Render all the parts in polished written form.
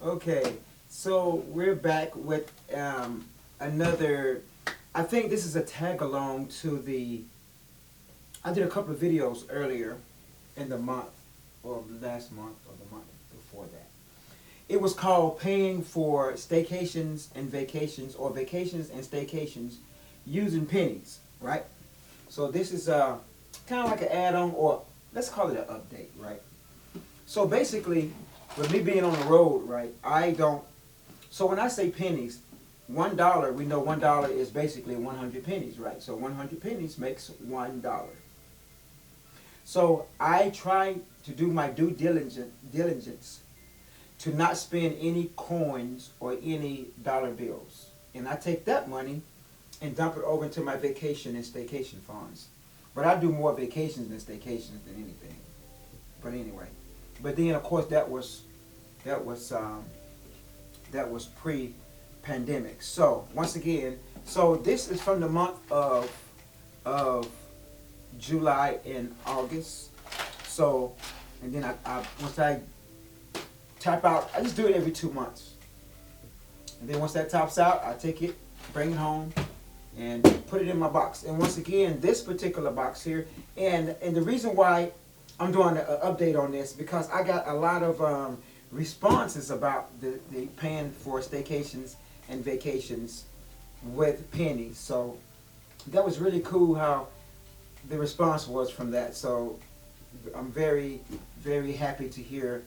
Okay, so we're back with another. I think this is a tag along to the. I did a couple of videos earlier in the month, or last month, or the month before that. It was called Paying for Staycations and Vacations, or Vacations and Staycations using pennies, right? So this is kind of like an add-on, or let's call it an update, right? So basically, with me being on the road, right, I don't. So when I say pennies, $1, we know $1 is basically 100 pennies, right? So 100 pennies makes $1. So I try to do my due diligence to not spend any coins or any dollar bills, and I take that money and dump it over into my vacation and staycation funds. But I do more vacations than staycations than anything. But anyway, but then of course that was um, that was pre-pandemic. So once again, so this is from the month of July and August. So and then I once I tap out, I just do it every 2 months. And then once that tops out, I take it, bring it home, and put it in my box. And once again, this particular box here, and the reason why I'm doing an update on this because I got a lot of responses about the paying for staycations and vacations with pennies. So that was really cool how the response was from that. So I'm very, very happy to hear.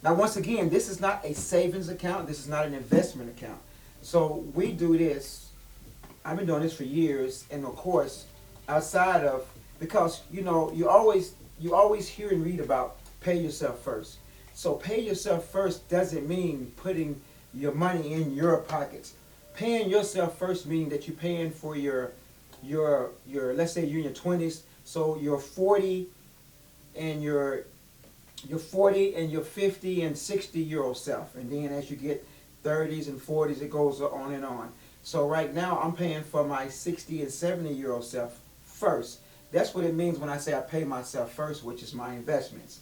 Now, once again, this is not a savings account. This is not an investment account. So we do this. I've been doing this for years, and of course, outside of because you always hear and read about pay yourself first. So pay yourself first doesn't mean putting your money in your pockets. Paying yourself first means that you're paying for your let's say you're in your 20s, so your 40 and your 40 and your 50 and 60-year old self, and then as you get 30s and 40s, it goes on and on. So right now I'm paying for my 60 and 70-year old self first. That's what it means when I say I pay myself first, which is my investments.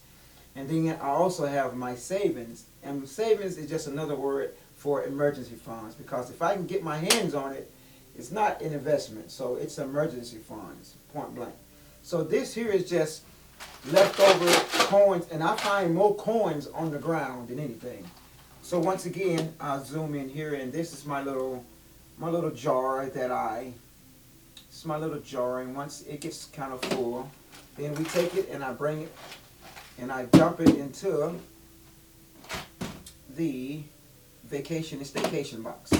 And then I also have my savings, and savings is just another word for emergency funds, because if I can get my hands on it, it's not an investment, so it's emergency funds, point blank. So this here is just leftover coins, and I find more coins on the ground than anything. So once again, I'll zoom in here, and this is my little jar that it's my little jar, and once it gets kind of full, then we take it and I bring it and I dump it into the vacation and staycation box.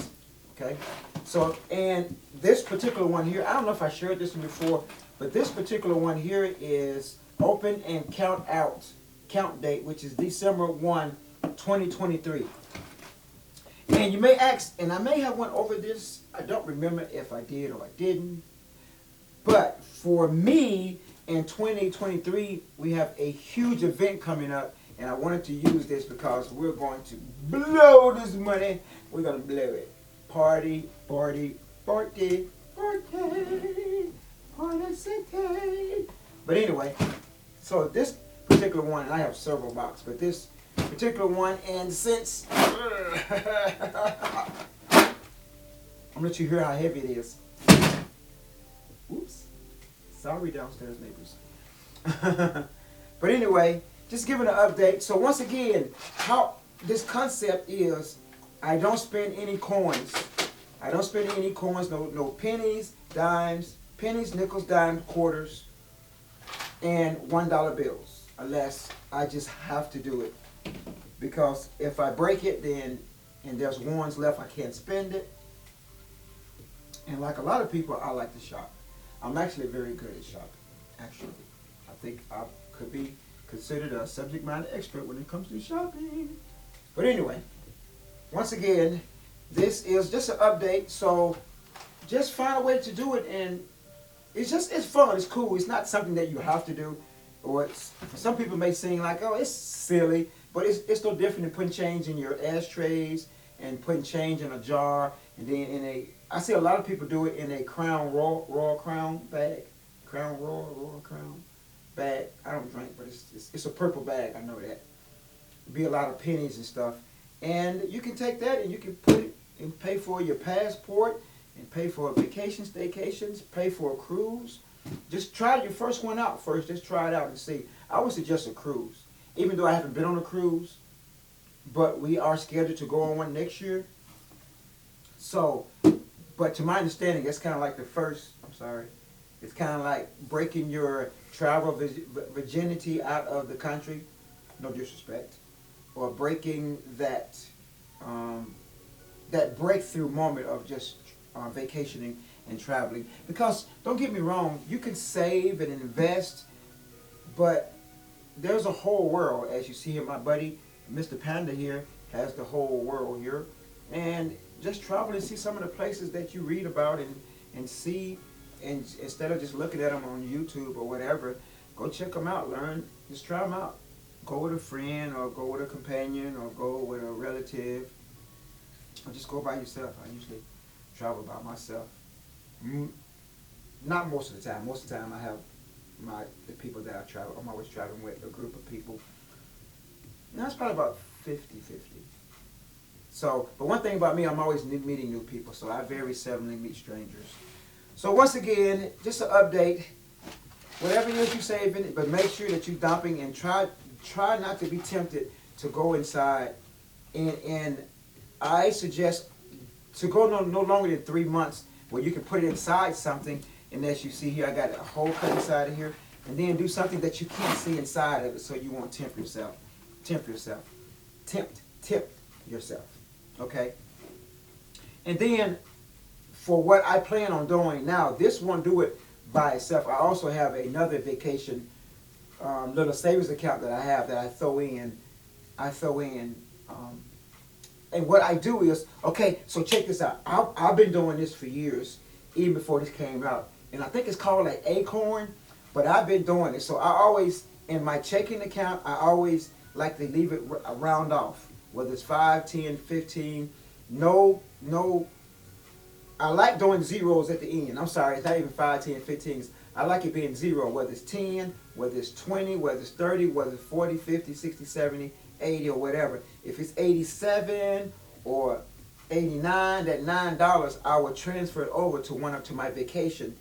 Okay, so and this particular one here, I don't know if I shared this one before, but this particular one here is open and count date, which is December 1, 2023. And you may ask, and I may have went over this, I don't remember if I did or I didn't, but for me in 2023, we have a huge event coming up, and I wanted to use this because we're going to blow this money. We're going to blow it. Party, party, party, party, party city. But anyway, so this particular one, and I have several boxes, but this particular one, and since I'm gonna let you hear how heavy it is. Oops, sorry downstairs neighbors. But anyway, just giving an update. So once again, how this concept is, I don't spend any coins. I don't spend any coins, no pennies, dimes, pennies, nickels, dimes, quarters, and $1 bills, unless I just have to do it. Because if I break it, then and there's ones left, I can't spend it. And like a lot of people, I like to shop. I'm actually very good at shopping. Actually, I think I could be considered a subject matter expert when it comes to shopping. But anyway, once again, this is just an update. So just find a way to do it, and it's fun. It's cool. It's not something that you have to do, or it's, some people may seem like, oh, it's silly. But it's no different than putting change in your ashtrays and putting change in a jar, and then in a. I see a lot of people do it in a Crown Royal Crown bag, Royal Crown bag. I don't drink, but it's a purple bag. I know that. Be a lot of pennies and stuff, And you can take that and you can put it and pay for your passport and pay for vacation staycations, pay for a cruise. Just try your first one out first. Just try it out and see. I would suggest a cruise. Even though I haven't been on a cruise, but we are scheduled to go on one next year. So, but to my understanding, it's kind of like the first, I'm sorry, it's kind of like breaking your travel virginity out of the country, no disrespect, or breaking that, that breakthrough moment of just vacationing and traveling. Because, don't get me wrong, you can save and invest, but there's a whole world, as you see here, my buddy, Mr. Panda here, has the whole world here. And just travel and see some of the places that you read about and see, and instead of just looking at them on YouTube or whatever, go check them out, learn, just try them out. Go with a friend or go with a companion or go with a relative or just go by yourself. I usually travel by myself. Not most of the time. Most of the time I have the people that I travel, I'm always traveling with a group of people. Now it's probably about 50-50. So, but one thing about me, I'm always meeting new people, so I very seldomly meet strangers. So once again, just an update. Whatever it is you're saving, but make sure that you're dumping and try not to be tempted to go inside. And I suggest to go no longer than 3 months where you can put it inside something. And as you see here, I got a hole cut inside of here. And then do something that you can't see inside of it so you won't tempt yourself. Tempt yourself. Tempt yourself. Okay? And then, for what I plan on doing now, this won't do it by itself. I also have another vacation little savings account that I have that I throw in. And what I do is, okay, so check this out. I've been doing this for years, even before this came out. And I think it's called like Acorn, but I've been doing it. So I always, in my checking account, I always like to leave it round off. Whether it's 5, 10, 15, no, I like doing zeros at the end. I'm sorry, it's not even 5, 10, 15. I like it being zero, whether it's 10, whether it's 20, whether it's 30, whether it's 40, 50, 60, 70, 80, or whatever. If it's 87 or 89, that $9, I would transfer it over to my vacation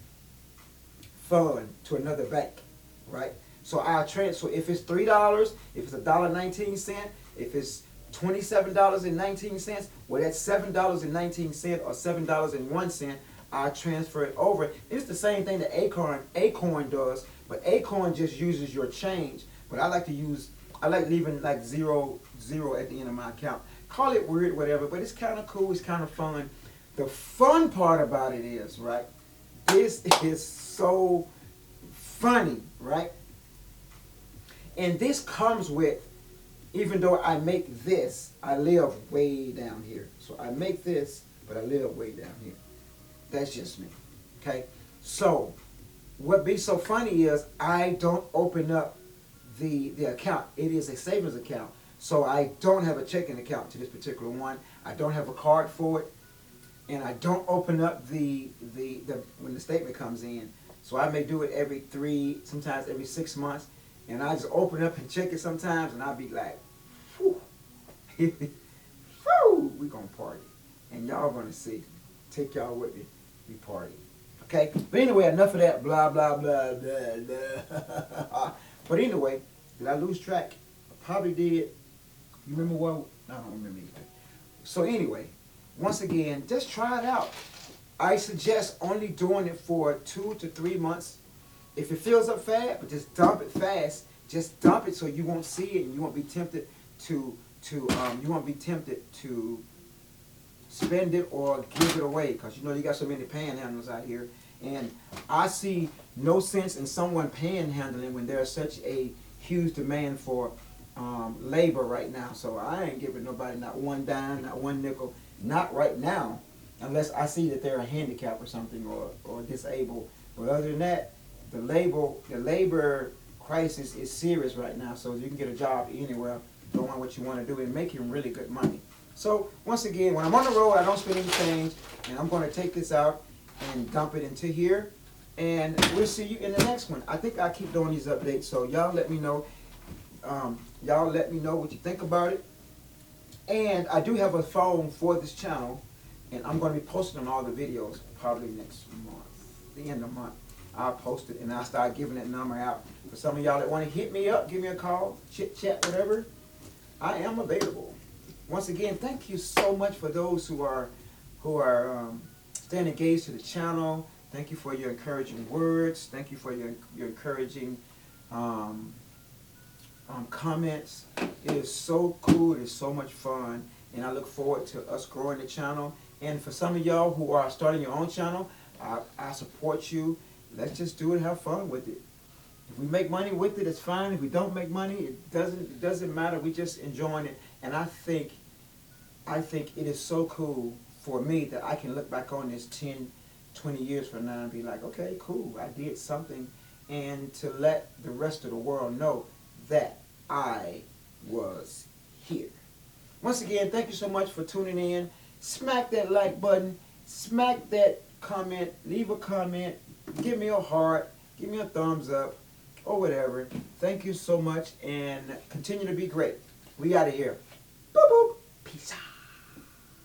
fund to another bank, right? So I'll transfer, if it's $3, if it's $1.19, if it's $27.19, well, that's $7.19 or $7.01. I transfer it over. It's the same thing that Acorn does, but Acorn just uses your change. But I like leaving like zero at the end of my account. Call it weird, whatever, but it's kind of cool. It's kind of fun. The fun part about it is, right? This is so funny, right? And this comes with, even though I make this, I live way down here. So I make this, but I live way down here. That's just me, okay? So what be so funny is I don't open up the account. It is a savings account. So I don't have a checking account to this particular one. I don't have a card for it. And I don't open up the when the statement comes in. So I may do it every 3, sometimes every 6 months. And I just open up and check it sometimes, and I'll be like, whew, whew, we gonna party. And y'all gonna see. Take y'all with me. We party. Okay? But anyway, enough of that blah, blah, blah, blah, blah. But anyway, did I lose track? I probably did. You remember what? I don't remember either. So anyway, once again, just try it out. I suggest only doing it for 2 to 3 months. If it fills up fast, but just dump it fast. Just dump it so you won't see it and you won't be tempted to spend it or give it away, because you know you got so many panhandlers out here, and I see no sense in someone panhandling when there's such a huge demand for labor right now. So I ain't giving nobody not one dime, not one nickel, not right now, unless I see that they're a handicap or something or disabled. But other than that, the labor crisis is serious right now. So you can get a job anywhere doing what you want to do and making really good money. So once again, when I'm on the road, I don't spend any change, and I'm going to take this out and dump it into here, and we'll see you in the next one. I think I keep doing these updates, so y'all let me know. Y'all let me know what you think about it. And I do have a phone for this channel, and I'm going to be posting on all the videos probably next month, the end of the month. I'll post it, and I'll start giving that number out. For some of y'all that want to hit me up, give me a call, chit chat, whatever, I am available. Once again, thank you so much for those who are staying engaged to the channel. Thank you for your encouraging words. Thank you for your encouraging comments. It is so cool. It is so much fun, and I look forward to us growing the channel. And for some of y'all who are starting your own channel, I support you. Let's just do it, have fun with it. If we make money with it, it's fine. If we don't make money, it doesn't matter. We just enjoying it. And I think it is so cool for me that I can look back on this 10, 20 years from now and be like, okay, cool, I did something. And to let the rest of the world know that I was here. Once again, thank you so much for tuning in. Smack that like button. Smack that comment. Leave a comment. Give me a heart. Give me a thumbs up. Or whatever. Thank you so much. And continue to be great. We out of here. Boop, boop. Peace out.